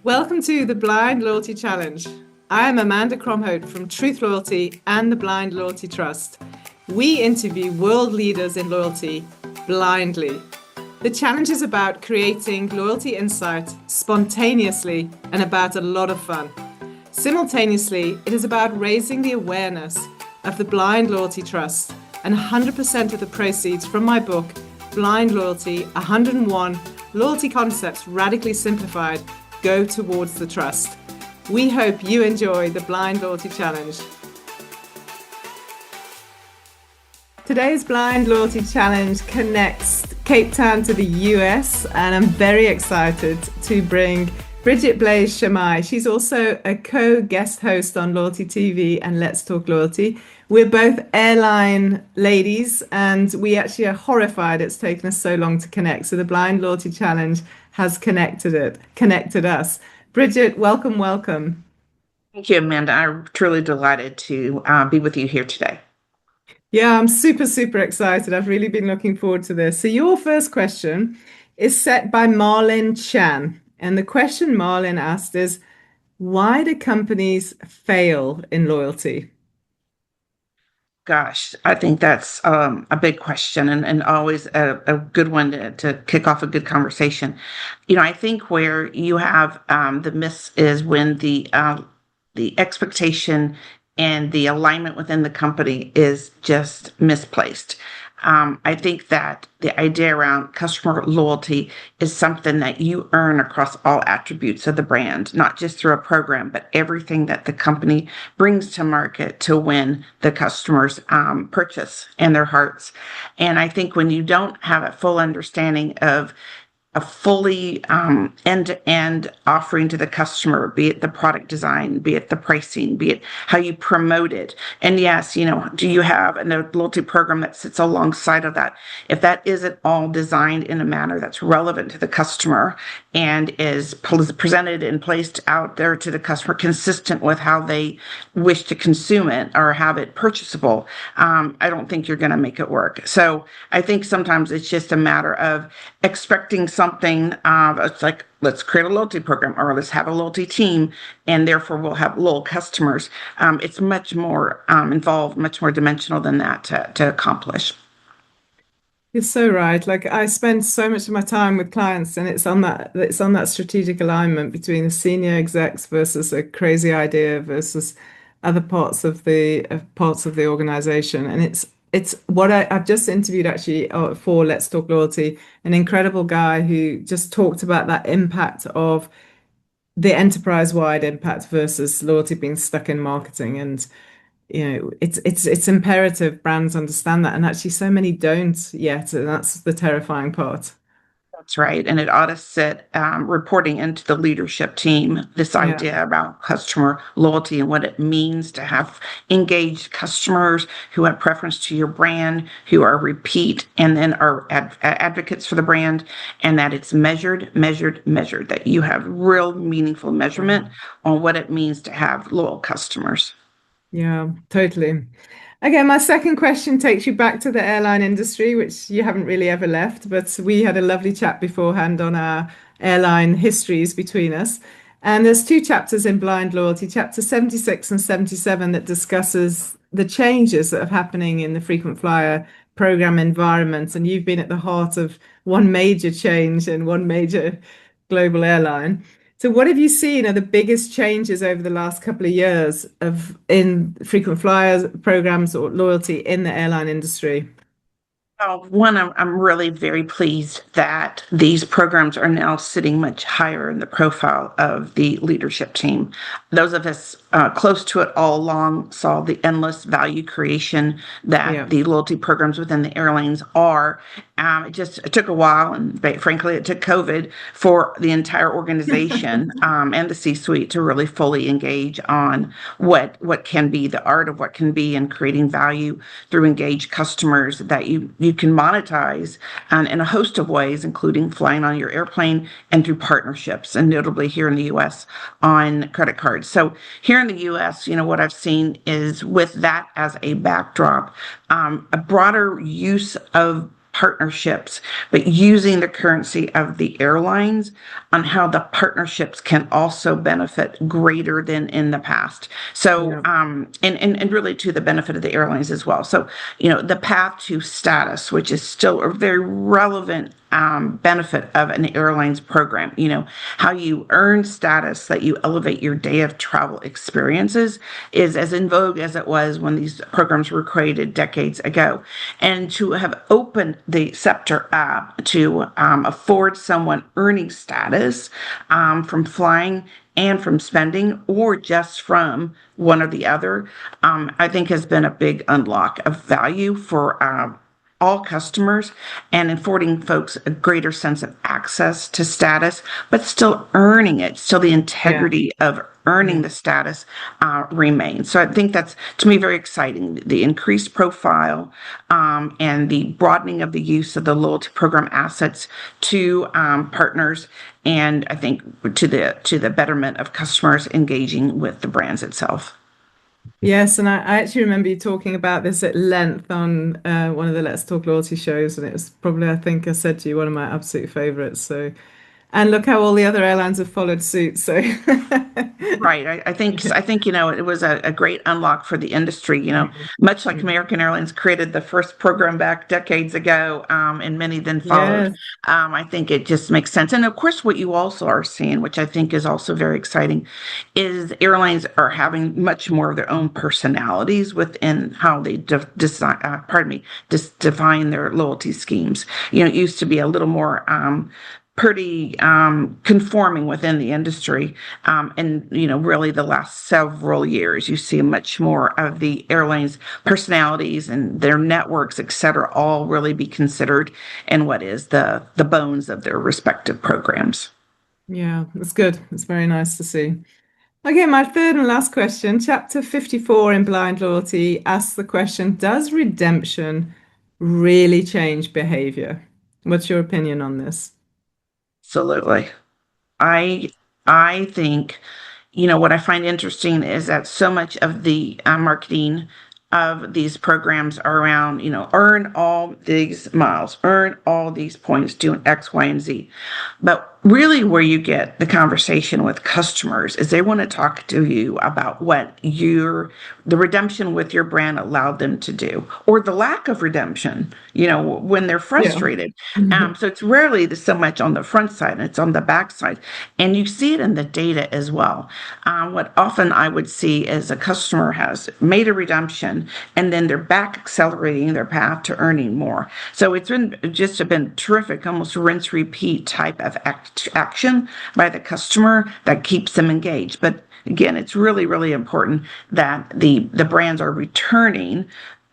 Welcome to the Blind Loyalty Challenge. I am Amanda Cromhote from Truth Loyalty and the Blind Loyalty Trust. We interview world leaders in loyalty blindly. The challenge is about creating loyalty insight spontaneously and about a lot of fun. Simultaneously, it is about raising the awareness of the Blind Loyalty Trust, and 100% of the proceeds from my book, Blind Loyalty 101 Loyalty Concepts Radically Simplified, go towards the trust. We hope you enjoy the Blind Loyalty Challenge. Today's Blind Loyalty Challenge connects Cape Town to the US, and I'm very excited to bring Bridget Blaise-Shamai. She's also a co-guest host on Loyalty TV and Let's Talk Loyalty. We're both airline ladies, and we actually are horrified it's taken us so long to connect. So the Blind Loyalty Challenge has connected us. Bridget, welcome. Thank you, Amanda. I'm truly delighted to be with you here today. Yeah, I'm super excited. I've really been looking forward to this. So your first question is set by Marlin Chan. And the question Marlin asked is, why do companies fail in loyalty? Gosh, I think that's a big question and always a good one to kick off a good conversation. I think where you have the miss is when the expectation and the alignment within the company is just misplaced. I think that the idea around customer loyalty is something that you earn across all attributes of the brand, not just through a program, but everything that the company brings to market to win the customer's purchase and their hearts. And I think when you don't have a full understanding of a fully end-to-end offering to the customer, be it the product design, be it the pricing, be it how you promote it. And yes, do you have a loyalty program that sits alongside of that? If that isn't all designed in a manner that's relevant to the customer and is presented and placed out there to the customer, consistent with how they wish to consume it or have it purchasable, I don't think you're going to make it work. So I think sometimes it's just a matter of expecting something. It's like, let's create a loyalty program or let's have a loyalty team, and therefore we'll have loyal customers. It's much more involved, much more dimensional than that to accomplish. You're so right. Like, I spend so much of my time with clients, and it's on that strategic alignment between the senior execs versus a crazy idea versus other parts of the organization. And it's what I've just interviewed actually for Let's Talk Loyalty, an incredible guy who just talked about that impact of the enterprise-wide impact versus loyalty being stuck in marketing. And it's imperative brands understand that, and actually so many don't yet, and that's the terrifying part. That's right. And it ought to sit reporting into the leadership team, this Yeah. idea about customer loyalty and what it means to have engaged customers who have preference to your brand, who are repeat and then are advocates for the brand, and that it's measured, that you have real meaningful measurement on what it means to have loyal customers. Yeah, totally. Okay, my second question takes you back to the airline industry, which you haven't really ever left, but we had a lovely chat beforehand on our airline histories between us. And there's two chapters in Blind Loyalty, chapter 76 and 77, that discusses the changes that are happening in the frequent flyer program environment. And you've been at the heart of one major change in one major global airline. So what have you seen are the biggest changes over the last couple of years in frequent flyers programs or loyalty in the airline industry? One, I'm really very pleased that these programs are now sitting much higher in the profile of the leadership team. Those of us close to it all along saw the endless value creation that Yeah. the loyalty programs within the airlines are. It took a while, and frankly, it took COVID for the entire organization and the C-suite to really fully engage on what can be the art of what can be and creating value through engaged customers that you can monetize in a host of ways, including flying on your airplane and through partnerships, and notably here in the U.S. on credit cards. So here in the U.S., what I've seen is with that as a backdrop, a broader use of partnerships, but using the currency of the airlines on how the partnerships can also benefit greater than in the past. So, Yeah. and really to the benefit of the airlines as well. So, the path to status, which is still a very relevant benefit of an airlines program, how you earn status that you elevate your day of travel experiences is as in vogue as it was when these programs were created decades ago. And to have opened the Scepter app to afford someone earning status from flying and from spending or just from one or the other, I think has been a big unlock of value for all customers and affording folks a greater sense of access to status, but still earning it. Still, the Yeah. integrity of earning Yeah. the status remains. So I think that's, to me, very exciting. The increased profile and the broadening of the use of the loyalty program assets to partners, and I think to the betterment of customers engaging with the brands itself. Yes, and I actually remember you talking about this at length on one of the Let's Talk Loyalty shows, and it was probably, I think I said to you, one of my absolute favorites. So, and look how all the other airlines have followed suit. So, Right. I think it was a great unlock for the industry. Much like American Airlines created the first program back decades ago, and many then followed. yes, I think it just makes sense. And of course, what you also are seeing, which I think is also very exciting, is airlines are having much more of their own personalities within how they design, pardon me, define their loyalty schemes. It used to be a little more pretty conforming within the industry. And, really the last several years, you see much more of the airlines' personalities and their networks, et cetera, all really be considered in what is the bones of their respective programs. yeah, it's good. It's very nice to see. Okay, my third and last question. Chapter 54 in Blind Loyalty asks the question, does redemption really change behavior? What's your opinion on this? Absolutely. I I think, what I find interesting is that so much of the marketing of these programs are around, earn all these miles, earn all these points doing X, Y, and Z. But really, where you get the conversation with customers is they want to talk to you about what the redemption with your brand allowed them to do, or the lack of redemption, when they're Yeah. frustrated. So it's rarely so much on the front side, it's on the back side. And you see it in the data as well. What often I would see is a customer has made a redemption and then they're back accelerating their path to earning more. So it's been terrific, almost rinse repeat type of action by the customer that keeps them engaged. But again, it's really, really important that the brands are returning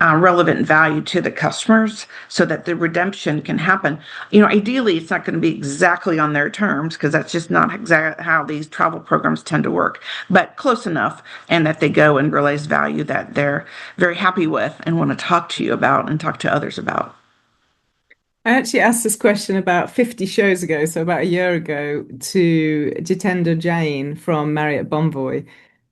relevant value to the customers so that the redemption can happen. Ideally, it's not going to be exactly on their terms because that's just not exactly how these travel programs tend to work, but close enough, and that they go and realize value that they're very happy with and want to talk to you about and talk to others about. I actually asked this question about 50 shows ago, so about a year ago, to Jitendra Jain from Marriott Bonvoy.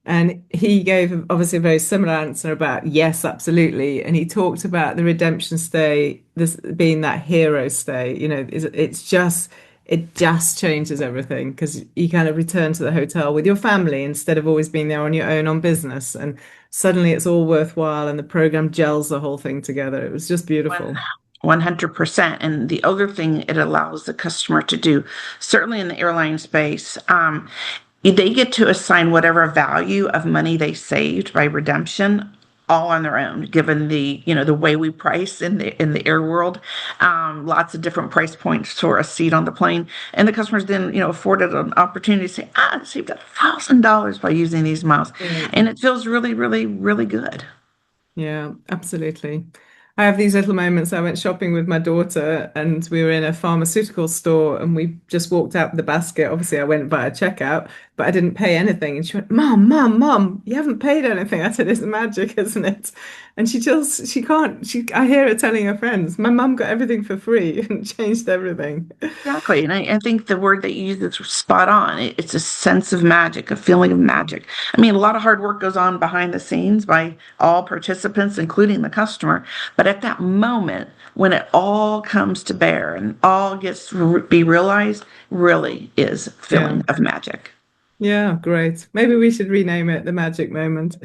And he gave obviously a very similar answer about yes, absolutely. And he talked about the redemption stay, this being that hero stay. It just changes everything because you kind of return to the hotel with your family instead of always being there on your own on business. And suddenly it's all worthwhile and the program gels the whole thing together. It was just One- beautiful. 100%. And the other thing it allows the customer to do, certainly in the airline space, they get to assign whatever value of money they saved by redemption all on their own, given the way we price in the air world. Lots of different price points for a seat on the plane. And the customers then, afforded an opportunity to say, I saved $1,000 by using these miles. Yeah. And it feels really, really, really good. Yeah, absolutely. I have these little moments. I went shopping with my daughter and we were in a pharmaceutical store and we just walked out with the basket. Obviously, I went via checkout, but I didn't pay anything. And she went, Mom, you haven't paid anything. I said, it's magic, isn't it? And she can't, I hear her telling her friends, my mum got everything for free and changed everything. Exactly. And I think the word that you use is spot on. It's a sense of magic, a feeling of magic. I mean, a lot of hard work goes on behind the scenes by all participants, including the customer. But at that moment, when it all comes to bear and all gets to be realized, really is a Yeah. feeling of magic. Yeah, great. Maybe we should rename it the magic moment.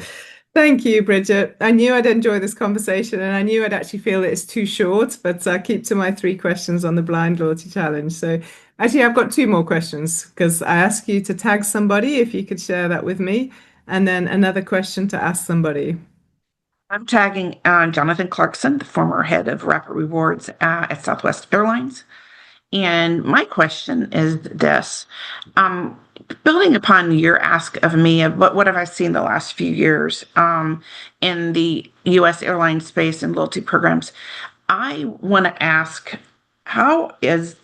Thank you, Bridget. I knew I'd enjoy this conversation and I knew I'd actually feel that it's too short, but I keep to my three questions on the blind loyalty challenge. So actually, I've got two more questions because I asked you to tag somebody if you could share that with me, and then another question to ask somebody. I'm tagging Jonathan Clarkson, the former head of Rapid Rewards at Southwest Airlines. And my question is this, um, building upon your ask of me of what have I seen the last few years in the U.S. airline space and loyalty programs, I want to ask, how is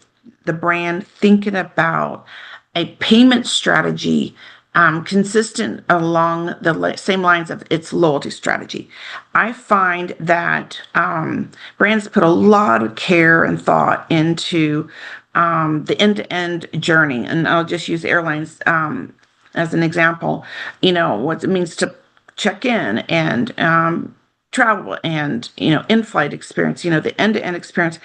the brand thinking about a payment strategy consistent along the same lines of its loyalty strategy? I find that brands put a lot of care and thought into the end-to-end journey, and I'll just use airlines as an example. You know what it means to check in and travel and in-flight experience, the end-to-end experience.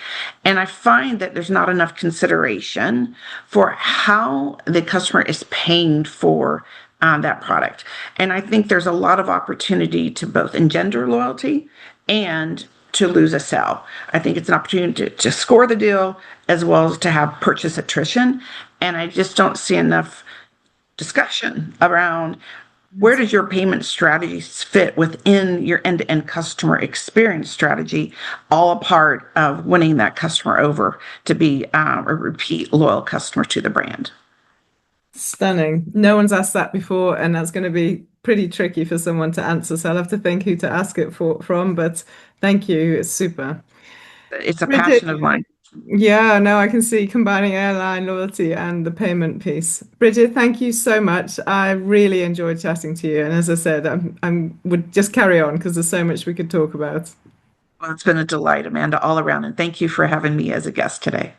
And I find that there's not enough consideration for how the customer is paying for that product. And I think there's a lot of opportunity to both engender loyalty and to lose a sale. I think it's an opportunity to score the deal as well as to have purchase attrition. And I just don't see enough discussion around where does your payment strategies fit within your end-to-end customer experience strategy, all a part of winning that customer over to be a repeat loyal customer to the brand. Stunning. No one's asked that before, and that's going to be pretty tricky for someone to answer. So I'll have to think who to ask it from, but thank you. It's super. It's a Bridget, passion of mine. yeah, no, I can see combining airline loyalty and the payment piece. Bridget, thank you so much. I really enjoyed chatting to you. And as I said, I'm would just carry on because there's so much we could talk about. Well, it's been a delight, Amanda, all around. And thank you for having me as a guest today.